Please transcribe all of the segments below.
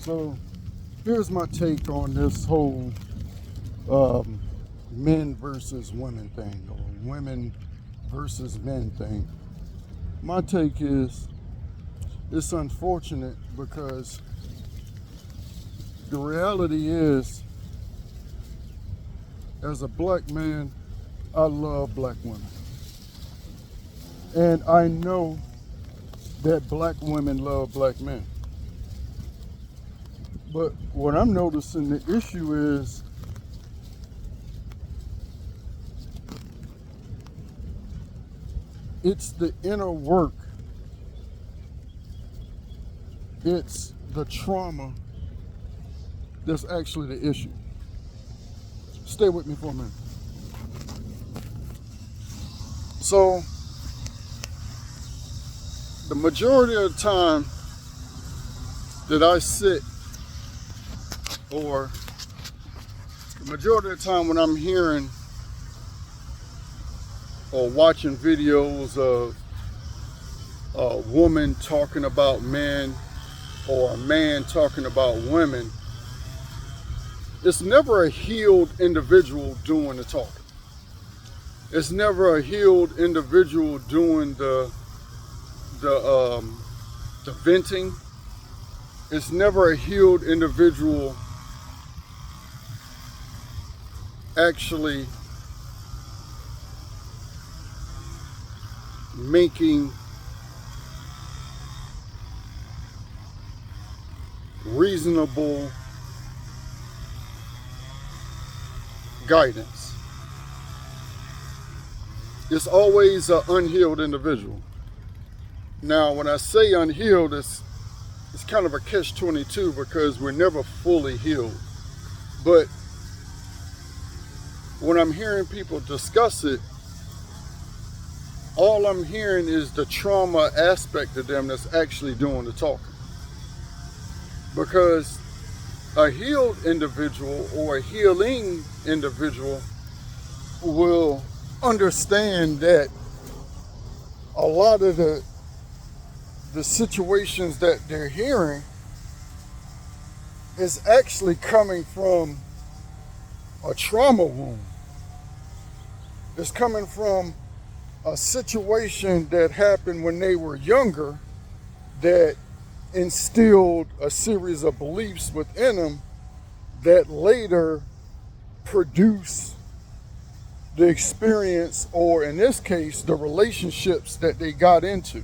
So here's my take on this whole men versus women thing, or women versus men thing. My take is it's unfortunate because the reality is, as a black man, I love black women. And I know that black women love black men. But what I'm noticing the issue is it's the inner work, it's the trauma that's actually the issue. Stay with me for a minute. So, the majority of the time that I sit, or the majority of the time when I'm hearing or watching videos of a woman talking about men or a man talking about women, it's never a healed individual doing the talking. It's never a healed individual doing the venting. It's never a healed individual actually making reasonable guidance. It's always an unhealed individual. Now, when I say unhealed, it's kind of a catch-22 because we're never fully healed. But when I'm hearing people discuss it, all I'm hearing is the trauma aspect of them that's actually doing the talking. Because a healed individual or a healing individual will understand that a lot of the situations that they're hearing is actually coming from a trauma wound. It's coming from a situation that happened when they were younger that instilled a series of beliefs within them that later produce the experience, or in this case, the relationships that they got into.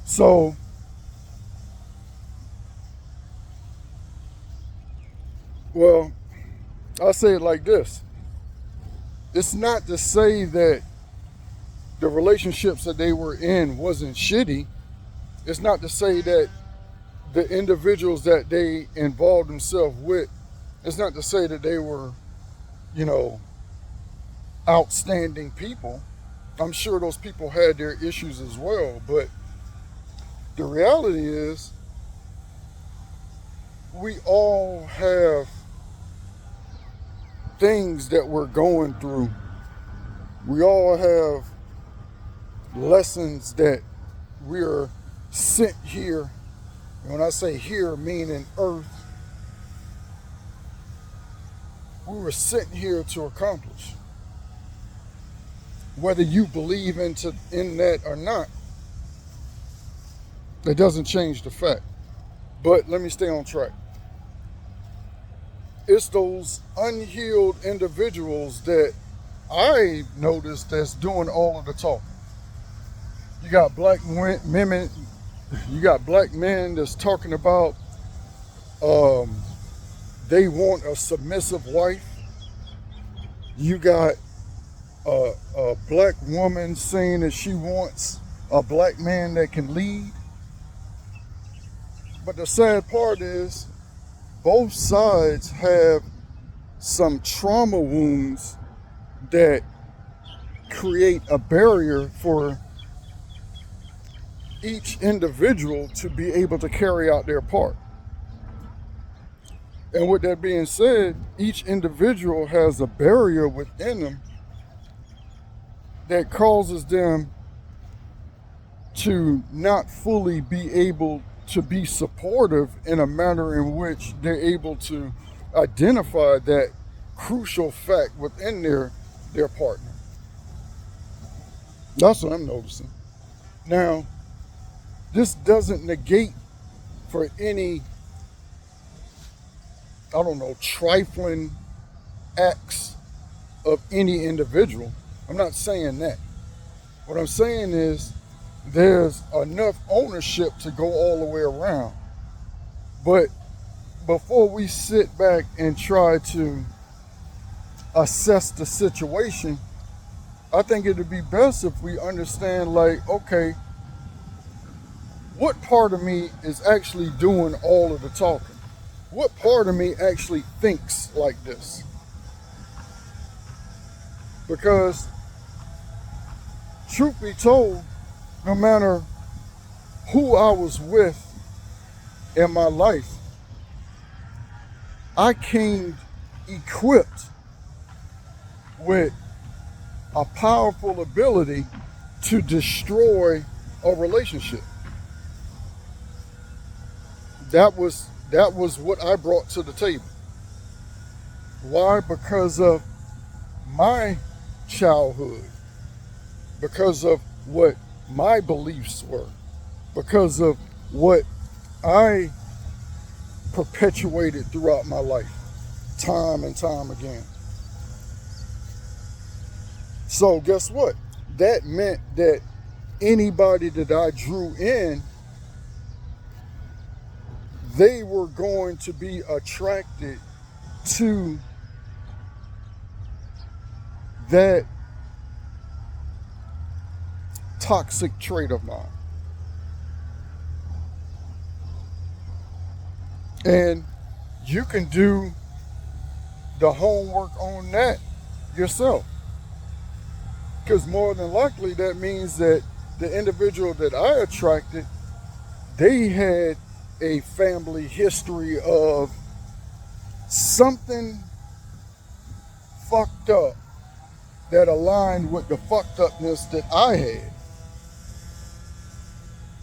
So, well, I'll say it like this. It's not to say that the relationships that they were in wasn't shitty. It's not to say that the individuals that they involved themselves with, it's not to say that they were, outstanding people. I'm sure those people had their issues as well, but the reality is we all have things that we're going through. We all have lessons that we're sent here. And when I say here, meaning earth, we were sent here to accomplish. Whether you believe in that or not, that doesn't change the fact. But let me stay on track. It's those unhealed individuals that I noticed that's doing all of the talking. You got black women, you got black men that's talking about they want a submissive wife. You got a black woman saying that she wants a black man that can lead. But the sad part is both sides have some trauma wounds that create a barrier for each individual to be able to carry out their part. And with that being said, each individual has a barrier within them that causes them to not fully be able to be supportive in a manner in which they're able to identify that crucial fact within their partner. That's what I'm noticing. Now, this doesn't negate for any, I don't know, trifling acts of any individual. I'm not saying that. What I'm saying is there's enough ownership to go all the way around. But before we sit back and try to assess the situation, I think it'd be best if we understand, like, okay, what part of me is actually doing all of the talking? What part of me actually thinks like this? Because, truth be told, no matter who I was with in my life, I came equipped with a powerful ability to destroy a relationship. That was what I brought to the table. Why? Because of my childhood, because of what my beliefs were, because of what I perpetuated throughout my life, time and time again. So guess what? That meant that anybody that I drew in, they were going to be attracted to that toxic trait of mine. And you can do the homework on that yourself. Because more than likely that means that the individual that I attracted, they had a family history of something fucked up that aligned with the fucked upness that I had.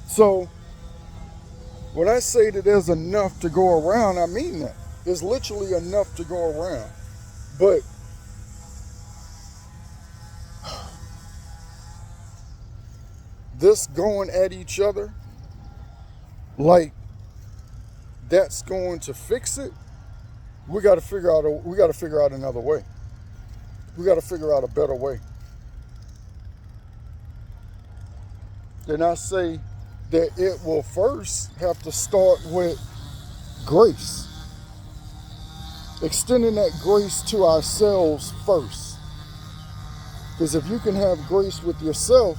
So when I say that there's enough to go around, I mean that. There's literally enough to go around. But this going at each other like that's going to fix it, we got to figure out another way. We got to figure out a better way. Then I say that it will first have to start with grace. Extending that grace to ourselves first. Because if you can have grace with yourself,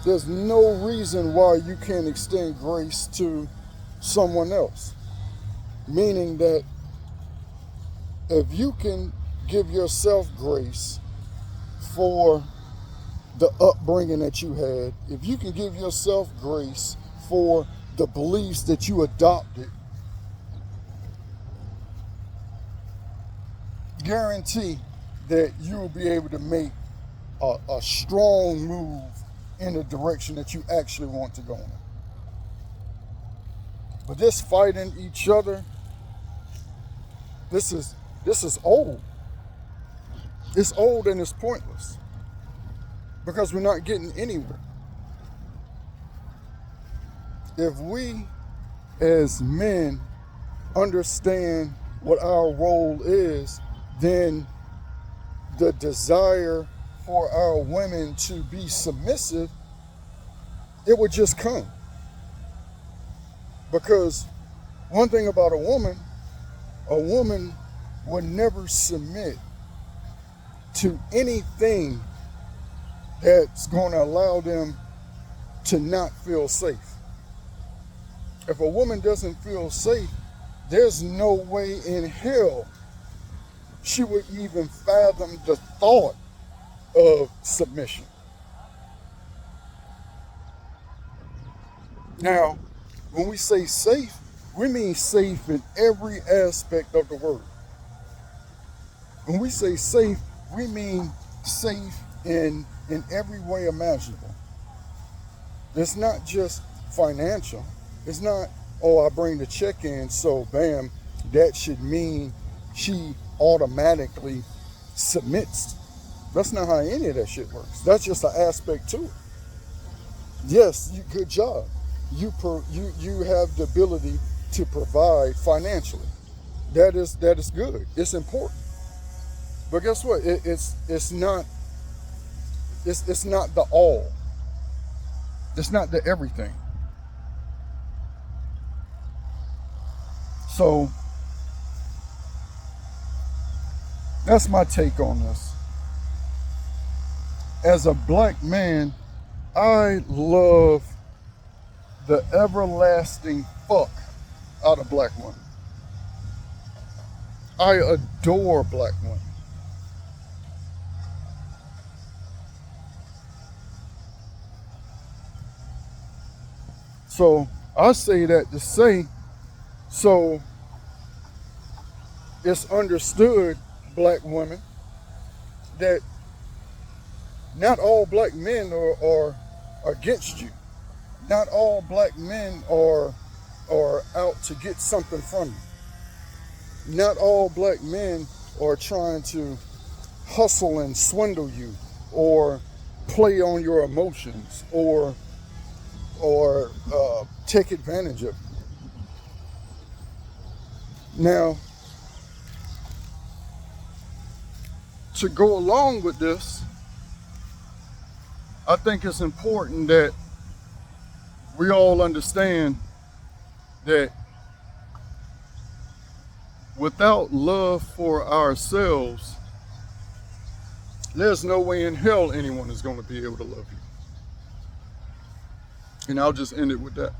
there's no reason why you can't extend grace to someone else. Meaning that if you can give yourself grace for the upbringing that you had, if you can give yourself grace for the beliefs that you adopted, guarantee that you will be able to make a strong move in the direction that you actually want to go in. But this fighting each other, this is old. It's old and it's pointless because we're not getting anywhere. If we as men understand what our role is, then the desire for our women to be submissive, it would just come. Because one thing about a woman would never submit to anything that's going to allow them to not feel safe. If a woman doesn't feel safe, there's no way in hell she would even fathom the thought of submission. Now, when we say safe, we mean safe in every aspect of the word. When we say safe, we mean safe in every way imaginable. It's not just financial. It's not, oh, I bring the check in, so bam, that should mean she automatically submits. That's not how any of that shit works. That's just an aspect to it. Yes, good job. You have the ability to provide financially. That is good. It's important. But guess what? It's not the all. It's not the everything. So that's my take on this. As a black man, I love the everlasting fuck out of black women. I adore black women. So I say that to say, so it's understood, black women, that not all black men are against you. Not all black men are out to get something from you. Not all black men are trying to hustle and swindle you or play on your emotions or take advantage of you. Now, to go along with this, I think it's important that we all understand that without love for ourselves, there's no way in hell anyone is going to be able to love you. And I'll just end it with that.